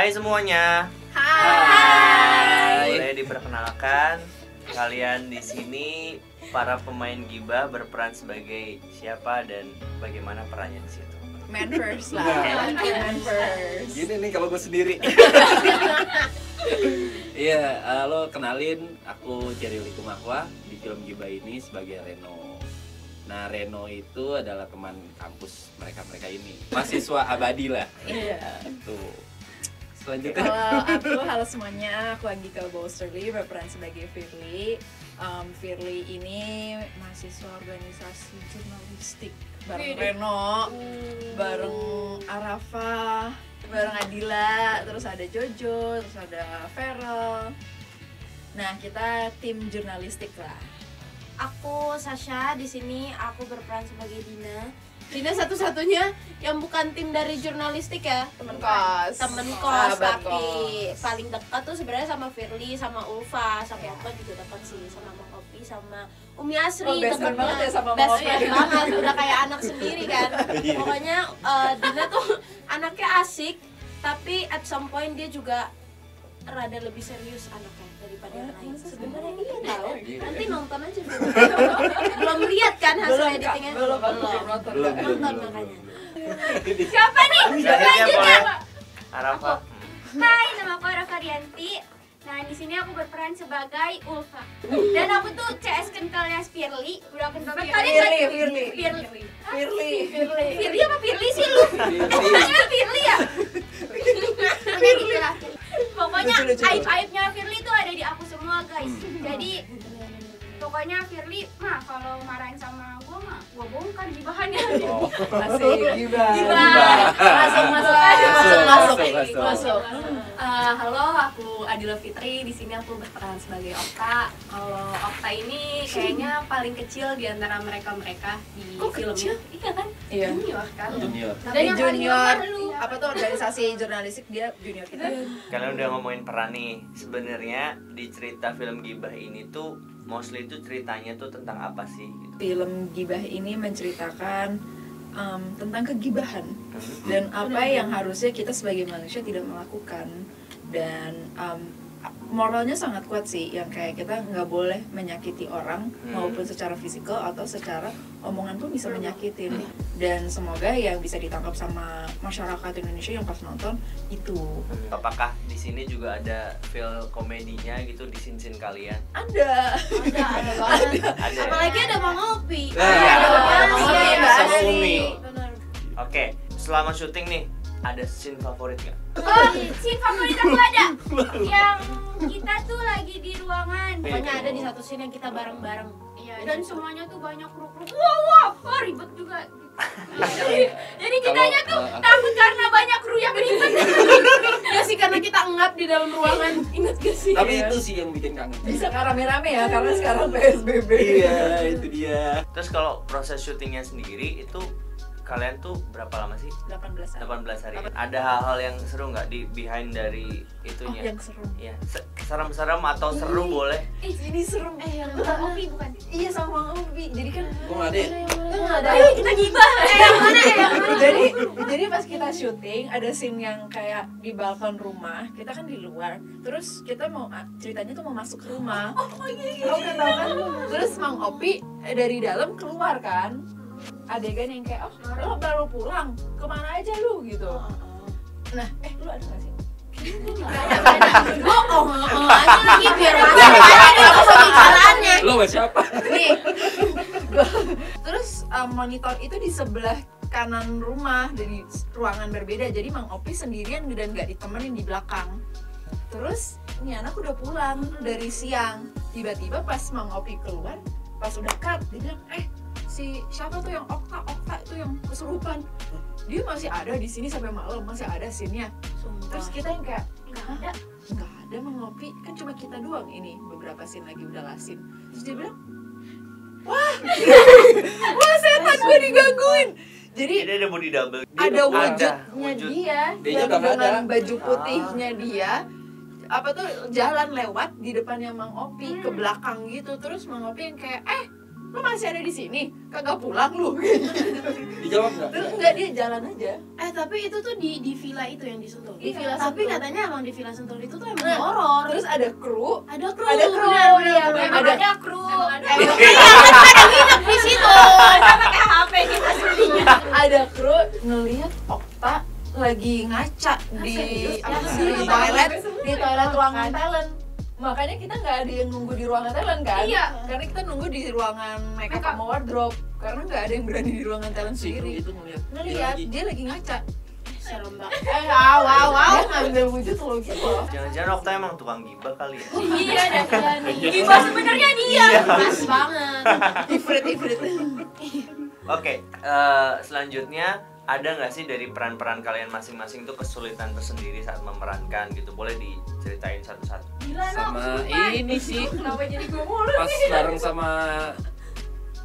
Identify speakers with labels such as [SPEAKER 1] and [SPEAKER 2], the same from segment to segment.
[SPEAKER 1] Hai semuanya.
[SPEAKER 2] Hai.
[SPEAKER 1] Boleh diperkenalkan kalian di sini para pemain gibah berperan sebagai siapa dan bagaimana perannya di situ?
[SPEAKER 2] Man first lah. Man first.
[SPEAKER 3] Gini nih kalau gue sendiri. Iya, lo kenalin, aku Ceril Ikumakwa di film Gibah ini sebagai Reno. Nah, Reno itu adalah teman kampus mereka ini, mahasiswa abadi lah.
[SPEAKER 2] Iya.
[SPEAKER 3] Tuh. Selanjutnya.
[SPEAKER 2] Kalau aku, halo semuanya, aku Anggika Bowsterly berperan sebagai Firly. Firly ini mahasiswa organisasi jurnalistik bareng Reno, bareng Arafa, bareng Adila, terus ada Jojo, terus ada Feral. Nah, kita tim jurnalistik lah.
[SPEAKER 4] Aku Sasha, di sini aku berperan sebagai Dina.
[SPEAKER 5] Dina satu-satunya yang bukan tim dari jurnalistik ya,
[SPEAKER 2] Temen kos.
[SPEAKER 5] temen kos,
[SPEAKER 2] Sahabat
[SPEAKER 5] tapi
[SPEAKER 2] kos.
[SPEAKER 5] paling dekat tuh sebenarnya sama Firly, sama Ulfa, sama aku juga dekat sih, sama Mang Opi, sama Umi Asri.
[SPEAKER 2] Oh, best friend banget ya sama Mang
[SPEAKER 5] best
[SPEAKER 2] Opi.
[SPEAKER 5] friend banget, udah kayak anak sendiri kan. Pokoknya Dina tuh anaknya asik, tapi at some point dia juga rada lebih serius anaknya daripada yang lain. Sebenarnya iya tahu. Nanti nonton aja dulu. Belum lihat kan hasil editingnya?
[SPEAKER 2] Belum
[SPEAKER 5] Nonton makanya.
[SPEAKER 4] Siapa nih?
[SPEAKER 1] Selanjutnya boleh Arafa.
[SPEAKER 4] Hai, nama aku Arafa Rianti. Nah, di sini aku berperan sebagai Ulfa. Dan aku tuh CS kentalnya Firly. Udah kental banget.
[SPEAKER 2] Firly.
[SPEAKER 4] Firly apa Firly sih lu? Pokoknya Firly ya? Pokoknya gitu lah. Pokoknya
[SPEAKER 2] Lucu.
[SPEAKER 4] aib-aibnya Firly tuh ada di aku semua guys. Jadi pokoknya Firly mah kalau marahin sama gue mah gue bongkar gibahannya.
[SPEAKER 2] Masih gibah. Masuk.
[SPEAKER 6] Halo, aku Adila Fitri. Di sini aku berperan sebagai Okta. Kalau Okta ini kayaknya paling kecil di antara mereka di film. Iya kan?
[SPEAKER 2] Iya.
[SPEAKER 6] Junior kan?
[SPEAKER 3] Junior.
[SPEAKER 2] Tapi
[SPEAKER 4] yang paling
[SPEAKER 2] junior,
[SPEAKER 4] nomor lu.
[SPEAKER 2] apa tuh organisasi jurnalistik, dia junior kita.
[SPEAKER 1] Kalian udah ngomongin peran nih. Sebenarnya di cerita film Gibah ini tuh mostly itu ceritanya tuh tentang apa sih gitu.
[SPEAKER 2] Film Gibah ini menceritakan tentang kegibahan dan apa yang harusnya kita sebagai manusia tidak melakukan, dan moralnya sangat kuat sih, yang kayak kita nggak boleh menyakiti orang maupun secara fisikal atau secara omongan pun bisa menyakitin. Dan semoga yang bisa ditangkap sama masyarakat Indonesia yang pas nonton itu.
[SPEAKER 1] Apakah di sini juga ada feel komedinya gitu di scene-scene kalian?
[SPEAKER 2] Ada
[SPEAKER 5] Ada.
[SPEAKER 1] Ada. ya?
[SPEAKER 5] Apalagi ada Mang Opi.
[SPEAKER 2] ada
[SPEAKER 5] Mang Opi.
[SPEAKER 3] Sama Umi.
[SPEAKER 1] Oke, selama syuting nih ada scene favorit nggak?
[SPEAKER 4] Oh, scene favorit aku ada. Yang kita tuh lagi di ruangan.
[SPEAKER 5] Pokoknya ada di satu scene yang kita bareng-bareng.
[SPEAKER 4] Iya, dan semuanya tuh banyak kruk-kruk. Wow, ribet juga. Jadi kitanya tuh takut karena banyak kru yang ribet.
[SPEAKER 5] Ya sih, karena kita engap di dalam ruangan. Ingat gak sih?
[SPEAKER 3] Tapi itu sih yang bikin kangen.
[SPEAKER 2] bisa rame-rame ya karena sekarang PSBB.
[SPEAKER 3] Iya, itu dia.
[SPEAKER 1] Terus kalau proses syutingnya sendiri itu kalian tuh berapa lama sih?
[SPEAKER 2] 18 hari.
[SPEAKER 1] 18 hari. Ada hal-hal yang seru nggak di behind dari itunya?
[SPEAKER 2] Yang seru.
[SPEAKER 1] Iya, serem-serem atau seru boleh.
[SPEAKER 2] Ini serem.
[SPEAKER 4] Yang Bang Opi bukan?
[SPEAKER 2] Iya, sama Mang Opi. Jadi kan
[SPEAKER 3] Gue nggak ada.
[SPEAKER 2] nggak ada.
[SPEAKER 4] Ayo kita gibah. Yang mana ya?
[SPEAKER 2] jadi pas kita syuting ada scene yang kayak di balkon rumah, kita kan di luar, terus kita mau ceritanya tuh mau masuk ke rumah. Tahu kan? Terus Mang Opi dari dalam keluar kan, adegan yang kayak lo baru pulang, kemana aja lu gitu. Nah, lu ada nggak sih?
[SPEAKER 5] Aja lagi biar masuk aja aku pembicaraannya.
[SPEAKER 3] Lo sama siapa?
[SPEAKER 2] Nih, terus monitor itu di sebelah kanan rumah dari ruangan berbeda, jadi Mang Opi sendirian dan nggak ditemenin di belakang. Terus ini anak udah pulang dari siang, tiba-tiba pas Mang Opi keluar, pas udah cut dia bilang si siapa tuh yang Okta itu yang kesurupan, dia masih ada di sini sampai malam, masih ada scene-nya. Terus kita yang kayak nggak ada Mang Opi, kan cuma kita doang ini, beberapa scene lagi udah lasin. Terus dia bilang wah setan, gue digangguin. Jadi
[SPEAKER 1] Jadi ada body double.
[SPEAKER 2] ada wujudnya
[SPEAKER 1] wujud.
[SPEAKER 2] dia
[SPEAKER 3] Dianya
[SPEAKER 2] yang
[SPEAKER 3] udah nggak
[SPEAKER 2] dengan
[SPEAKER 3] ada.
[SPEAKER 2] baju putihnya dia apa tuh jalan lewat di depannya Mang Opi ke belakang gitu. Terus Mang Opi yang kayak lu masih ada di sini, kagak pulang lu.
[SPEAKER 3] Dijawab nggak?
[SPEAKER 2] Terus enggak, dia jalan aja.
[SPEAKER 5] Tapi itu tuh di villa itu yang di Sentul. Di
[SPEAKER 2] Iya,
[SPEAKER 5] villa
[SPEAKER 2] tapi
[SPEAKER 5] tapi katanya emang di villa Sentul itu tuh emang
[SPEAKER 2] Nah,
[SPEAKER 5] horor.
[SPEAKER 2] Terus ada kru,
[SPEAKER 5] ada kru,
[SPEAKER 2] ada kru,
[SPEAKER 5] benar,
[SPEAKER 2] ada-
[SPEAKER 5] memang ada kru.
[SPEAKER 6] Emang
[SPEAKER 5] Di situ.
[SPEAKER 6] sama kayak HP kita aslinya.
[SPEAKER 2] ada kru ngelihat Okta lagi ngaca di toilet ruangan talent. Makanya kita nggak ada yang nunggu di ruangan talent kan?
[SPEAKER 6] Iya.
[SPEAKER 2] Karena kita nunggu di ruangan makeup sama wardrobe. Karena nggak ada yang berani di ruangan talent
[SPEAKER 3] Si Kru
[SPEAKER 2] sendiri.
[SPEAKER 3] itu ngeliat.
[SPEAKER 2] Ngelihat dia lagi ngaca.
[SPEAKER 5] Serem banget.
[SPEAKER 2] Dia ngambil wujud lo gitu loh.
[SPEAKER 1] Jangan-jangan Okta emang tukang gibah kali ya?
[SPEAKER 5] Iya, dan
[SPEAKER 6] Gibah sebenarnya dia.
[SPEAKER 5] pas banget.
[SPEAKER 2] Ifrit.
[SPEAKER 1] Oke, selanjutnya ada nggak sih dari peran-peran kalian masing-masing tuh kesulitan tersendiri saat memerankan gitu? Boleh diceritain satu-satu.
[SPEAKER 6] Gila no,
[SPEAKER 3] Sama ini sih
[SPEAKER 6] kenapa jadi gue mulu?
[SPEAKER 3] pas bareng sama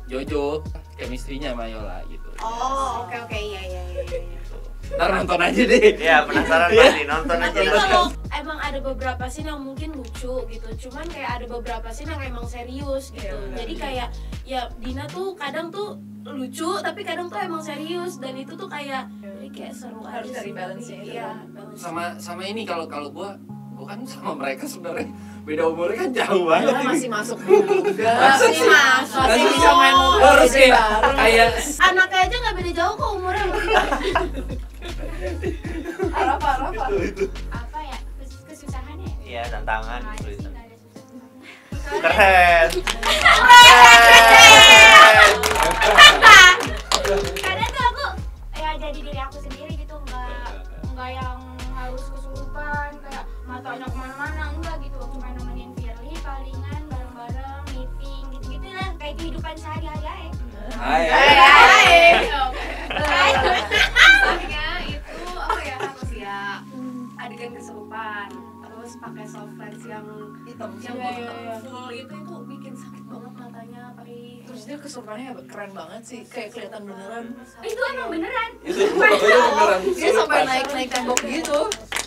[SPEAKER 3] Jojo, chemistry-nya sama Yola gitu.
[SPEAKER 5] Oh, oke iya.
[SPEAKER 3] Ntar nonton aja deh.
[SPEAKER 1] Ya penasaran pasti, nonton aja
[SPEAKER 5] Tapi
[SPEAKER 1] nanti.
[SPEAKER 5] kalau emang ada beberapa scene yang mungkin lucu gitu, cuman kayak ada beberapa scene yang emang serius gitu. Jadi kayak ya Dina tuh kadang tuh lucu tapi kadang tuh emang serius dan itu tuh kayak jadi kayak seru
[SPEAKER 2] Harus
[SPEAKER 5] aja
[SPEAKER 2] cari
[SPEAKER 5] sih.
[SPEAKER 2] balance-nya itu.
[SPEAKER 5] Iya, balance.
[SPEAKER 3] Sama ini kalau gua kan sama mereka sebenarnya beda umurnya kan jauh banget.
[SPEAKER 2] Dia
[SPEAKER 3] ini.
[SPEAKER 2] masih masuk juga.
[SPEAKER 3] Masih
[SPEAKER 2] Masih bisa main
[SPEAKER 3] harus
[SPEAKER 2] mobil
[SPEAKER 3] kayak
[SPEAKER 2] bareng.
[SPEAKER 5] Anaknya aja nggak beda jauh kok umurnya.
[SPEAKER 2] Apa?
[SPEAKER 4] Apa ya? Kesusahannya ya?
[SPEAKER 1] Iya, tantangan,
[SPEAKER 4] Nggak ada sih,
[SPEAKER 1] kesulitan.
[SPEAKER 4] nggak ada susah.
[SPEAKER 1] Keren.
[SPEAKER 4] Kadang tuh aku ya jadi diri aku sendiri gitu, nggak yang harus kesurupan kayak matanya kemana-mana, enggak gitu. Cuma nemenin Firly palingan bareng-bareng meeting gitu-gitu lah, kayak kehidupan sehari-hari aja.
[SPEAKER 6] Susahnya itu apa ya, harus ya adegan kesurupan, terus pakai soft lens yang
[SPEAKER 2] Hitam.
[SPEAKER 6] full itu bikin sakit banget matanya, perih.
[SPEAKER 2] Terus dia kesurupannya keren banget sih, kayak kelihatan beneran.
[SPEAKER 4] Itu emang beneran.
[SPEAKER 3] Itu beneran.
[SPEAKER 2] Dia sampai naik tembok gitu.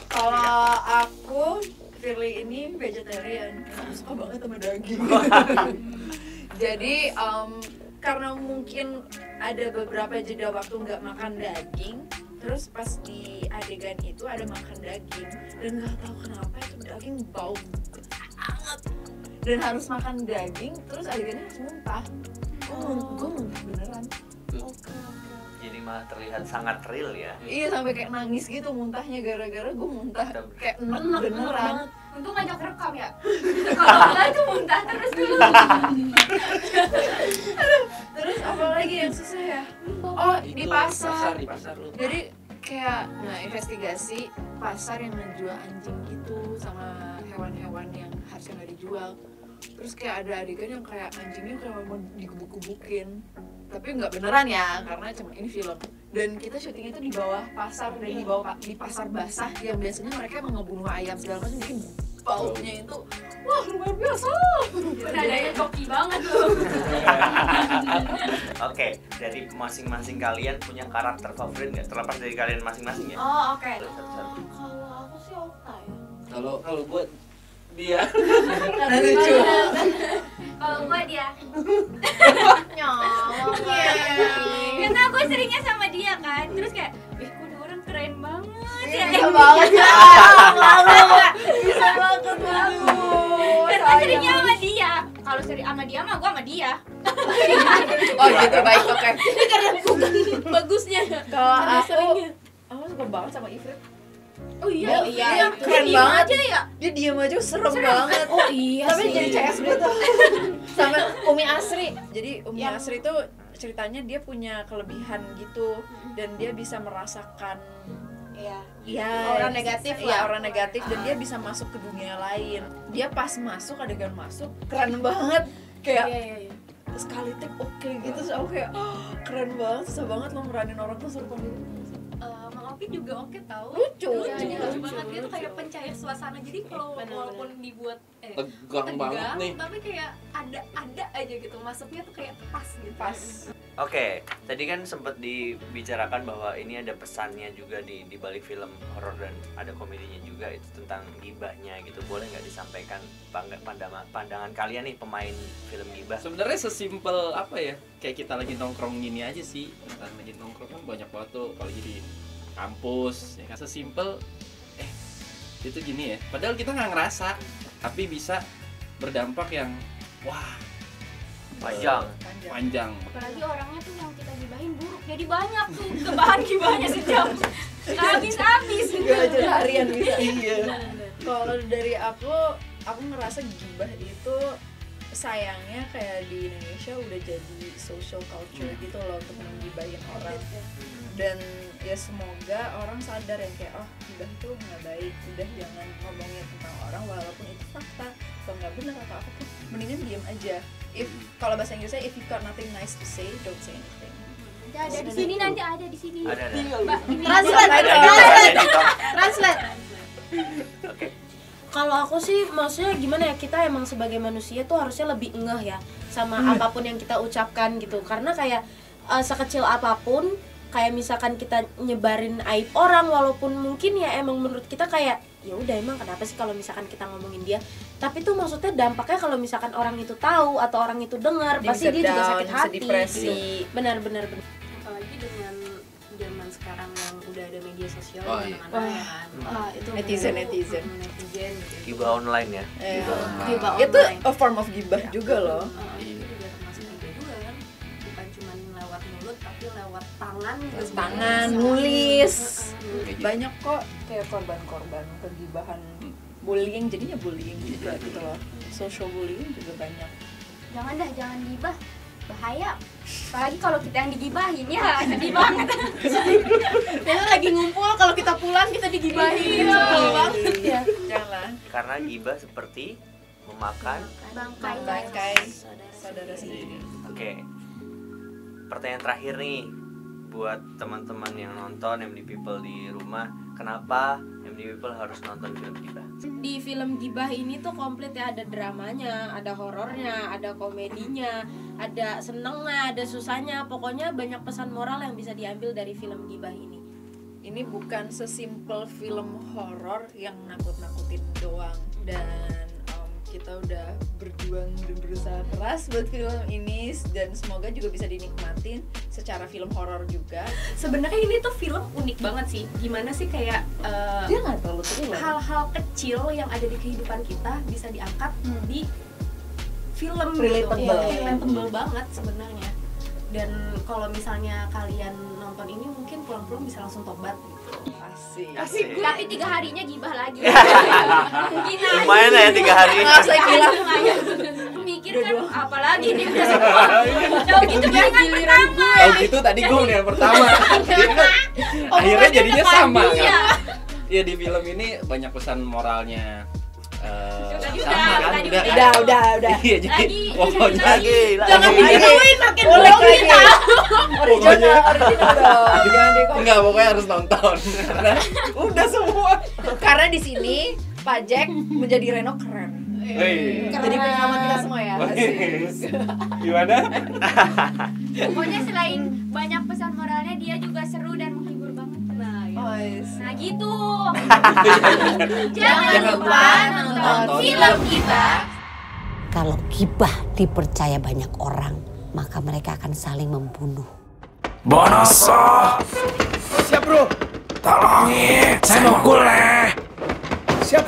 [SPEAKER 2] Kalau aku Firly ini vegetarian, aku suka banget sama daging. Jadi karena mungkin ada beberapa jeda waktu nggak makan daging, terus pas di adegan itu ada makan daging dan nggak tahu kenapa itu daging bau banget dan harus makan daging, terus adegannya harus muntah. Gue muntah beneran.
[SPEAKER 1] Jadi malah terlihat sangat real ya.
[SPEAKER 2] Iya, sampai kayak nangis gitu muntahnya gara-gara gue muntah kayak enak beneran.
[SPEAKER 4] Untung ngajak rekam ya. Kalau enggak itu muntah terus dulu.
[SPEAKER 2] Terus apa lagi yang susah ya? Oh, di pasar.
[SPEAKER 3] Di pasar lu.
[SPEAKER 2] Jadi kayak investigasi pasar yang menjual anjing gitu sama hewan-hewan yang harusnya nggak dijual. Terus kayak ada adegan yang kayak anjingnya kayak mau digebuk-gebukin, tapi nggak beneran ya karena cuma ini film. Dan kita syuting itu di bawah pasar dan di pasar basah yang biasanya mereka emang ngebunuh ayam segala macam, bikin baunya itu wah luar biasa.
[SPEAKER 6] Nadanya coki banget tuh.
[SPEAKER 1] Oke, dari masing-masing kalian punya karakter favorit nggak? Terlepas dari kalian masing-masing ya.
[SPEAKER 5] Oh, oke.
[SPEAKER 1] Satu-satu.
[SPEAKER 5] Kalau aku sih Okta ya.
[SPEAKER 3] Kalau gua dia
[SPEAKER 2] Karena lucu.
[SPEAKER 4] Kalau gua dia.
[SPEAKER 5] Nyolong.
[SPEAKER 4] Karena aku seringnya sama dia kan. Terus kayak, kok ada orang keren banget ya.
[SPEAKER 2] Bisa banget ya. Bisa banget bagus.
[SPEAKER 4] Karena seringnya sama dia. Kalau sering sama dia mah gua sama dia.
[SPEAKER 2] Oh gitu, baik, oke.
[SPEAKER 5] Bagusnya.
[SPEAKER 2] Kalau
[SPEAKER 5] Karena
[SPEAKER 2] aku
[SPEAKER 5] seringnya.
[SPEAKER 2] suka banget sama Ifrit.
[SPEAKER 5] Oh iya,
[SPEAKER 2] Dia
[SPEAKER 5] itu
[SPEAKER 2] keren
[SPEAKER 5] diem
[SPEAKER 2] banget.
[SPEAKER 5] aja ya.
[SPEAKER 2] Dia diem aja serem banget.
[SPEAKER 5] Oh iya
[SPEAKER 2] Tapi
[SPEAKER 5] sih.
[SPEAKER 2] jadi CSB tuh. Sama Umi Asri. Jadi Umi
[SPEAKER 5] Yang-
[SPEAKER 2] Asri tuh ceritanya dia punya kelebihan gitu dan dia bisa merasakan
[SPEAKER 5] Iya.
[SPEAKER 2] ya
[SPEAKER 5] Aura negatif
[SPEAKER 2] ya
[SPEAKER 5] lah.
[SPEAKER 2] aura negatif dan dia bisa masuk ke dunia lain. Dia pas masuk adegan masuk keren banget kayak
[SPEAKER 5] Iya.
[SPEAKER 2] sekali take oke gitu, so aku kayak keren banget, susah banget lo meranin orang tuh serupa gitu.
[SPEAKER 6] Mang Opi juga oke tau.
[SPEAKER 2] Lucu.
[SPEAKER 6] Iya, dia lucu banget, dia tuh kayak pencair suasana. Jadi kalau
[SPEAKER 5] Bener-bener.
[SPEAKER 6] walaupun dibuat
[SPEAKER 3] tegang banget nih.
[SPEAKER 6] tapi kayak ada aja gitu, masuknya tuh kayak pas gitu.
[SPEAKER 2] Pas.
[SPEAKER 1] Oke, tadi kan sempat dibicarakan bahwa ini ada pesannya juga di balik film horor dan ada komedinya juga, itu tentang gibahnya gitu. Boleh nggak disampaikan pandangan kalian nih pemain film gibah?
[SPEAKER 3] Sebenarnya sesimpel apa ya? Kayak kita lagi nongkrong gini aja sih. Kita lagi nongkrong kan banyak banget tuh kalau di kampus ya kan, sesimpel itu gini ya. Padahal kita nggak ngerasa, tapi bisa berdampak yang wah panjang.
[SPEAKER 4] Apalagi orangnya tuh yang kita gibahin buruk, jadi banyak tuh bahan gibahnya sejam. Habis
[SPEAKER 2] Gak aja harian bisa.
[SPEAKER 3] Iya.
[SPEAKER 2] Kalau dari aku ngerasa gibah itu sayangnya kayak di Indonesia udah jadi social culture gitu loh untuk menggibahin orang. Dan ya semoga orang sadar yang kayak gibah itu nggak baik, udah jangan ngomongin tentang orang walaupun itu fakta atau nggak benar atau apa pun, mendingan diam aja. Kalau bahasa Inggrisnya if you got nothing nice to say, don't say anything.
[SPEAKER 4] Ada di sini, nanti ada di sini.
[SPEAKER 1] Ada.
[SPEAKER 4] Mbak, ini
[SPEAKER 5] Translate.
[SPEAKER 1] Oke.
[SPEAKER 5] Kalau aku sih maksudnya gimana ya, kita emang sebagai manusia tuh harusnya lebih ngeh ya sama apapun yang kita ucapkan gitu. Karena kayak sekecil apapun, kayak misalkan kita nyebarin aib orang walaupun mungkin ya emang menurut kita kayak ya udah emang kenapa sih kalau misalkan kita ngomongin dia, tapi tuh maksudnya dampaknya kalau misalkan orang itu tahu atau orang itu dengar pasti dia juga sakit hati,
[SPEAKER 2] depresi.
[SPEAKER 5] Benar.
[SPEAKER 6] Apalagi dengan zaman sekarang yang udah ada media sosial
[SPEAKER 3] Iya.
[SPEAKER 6] mana-mana kan.
[SPEAKER 5] Itu
[SPEAKER 2] Netizen.
[SPEAKER 6] Netizen gitu.
[SPEAKER 1] Gibah online ya.
[SPEAKER 5] Gibah
[SPEAKER 2] Itu
[SPEAKER 5] online.
[SPEAKER 2] a form of gibah juga loh.
[SPEAKER 6] Itu juga termasuk gibah juga kan. Bukan cuma lewat mulut tapi lewat tangan juga.
[SPEAKER 2] Tangan, nulis. Banyak kok kayak korban-korban kegibahan, bullying, jadinya bullying juga gitu loh. Social bullying juga banyak.
[SPEAKER 4] jangan gibah, bahaya. Apalagi kalau kita yang digibahin ya sedih banget.
[SPEAKER 5] Kita lagi ngumpul, kalau kita pulang kita digibahin. Sebel banget ya.
[SPEAKER 2] Janganlah.
[SPEAKER 1] Karena gibah seperti memakan.
[SPEAKER 2] Bangkai saudara sendiri.
[SPEAKER 1] Oke. Pertanyaan terakhir nih buat teman-teman yang nonton MD People di rumah, kenapa MD People harus nonton film gibah?
[SPEAKER 5] Di film Gibah ini tuh komplit ya, ada dramanya, ada horornya, ada komedinya, ada senengnya, ada susahnya. Pokoknya banyak pesan moral yang bisa diambil dari film Gibah ini.
[SPEAKER 2] Ini bukan sesimpel film horor yang nakut-nakutin doang, dan kita udah berjuang dan berusaha keras buat film ini, dan semoga juga bisa dinikmatin secara film horor juga.
[SPEAKER 6] Sebenarnya ini tuh film unik banget sih. Gimana sih kayak
[SPEAKER 2] Dia nggak terlalu thriller.
[SPEAKER 6] hal-hal kecil yang ada di kehidupan kita bisa diangkat di film
[SPEAKER 2] Relatable.
[SPEAKER 6] gitu. Relatable banget sebenarnya. Dan kalau misalnya kalian nonton ini mungkin pulang-pulang bisa langsung tobat gitu.
[SPEAKER 2] Asik.
[SPEAKER 4] Tapi 3 harinya gibah lagi. Mungkin
[SPEAKER 1] Lumayan lah ya 3 hari.
[SPEAKER 2] Ngerasa gila.
[SPEAKER 4] mikir kan apalagi nih udah semua. Tahu gitu pilihan pertama.
[SPEAKER 3] Tahu gitu tadi gue yang pertama. Akhirnya jadinya sama. Iya, di film ini banyak pesan moralnya.
[SPEAKER 4] Tadi
[SPEAKER 3] Sama kan?
[SPEAKER 4] tadi
[SPEAKER 2] Udah.
[SPEAKER 3] Iya, jadi
[SPEAKER 4] Lagi,
[SPEAKER 3] pokoknya
[SPEAKER 1] Lagi.
[SPEAKER 2] Jangan digituin, makin boleh original dong. Jangan
[SPEAKER 3] enggak, pokoknya harus nonton. Karena udah semua.
[SPEAKER 2] Karena di sini Pak Jack menjadi Reno keren. Jadi penyelamat kita semua ya.
[SPEAKER 3] Gimana?
[SPEAKER 4] Pokoknya selain banyak pesan moralnya, dia juga seru dan menghibur banget. Nah gitu. Jangan lupa nonton film kita.
[SPEAKER 7] Kalau gibah dipercaya banyak orang, maka mereka akan saling membunuh.
[SPEAKER 8] Bonoso.
[SPEAKER 9] Siap bro.
[SPEAKER 8] Tolongin, saya mau kuleh.
[SPEAKER 9] Siap.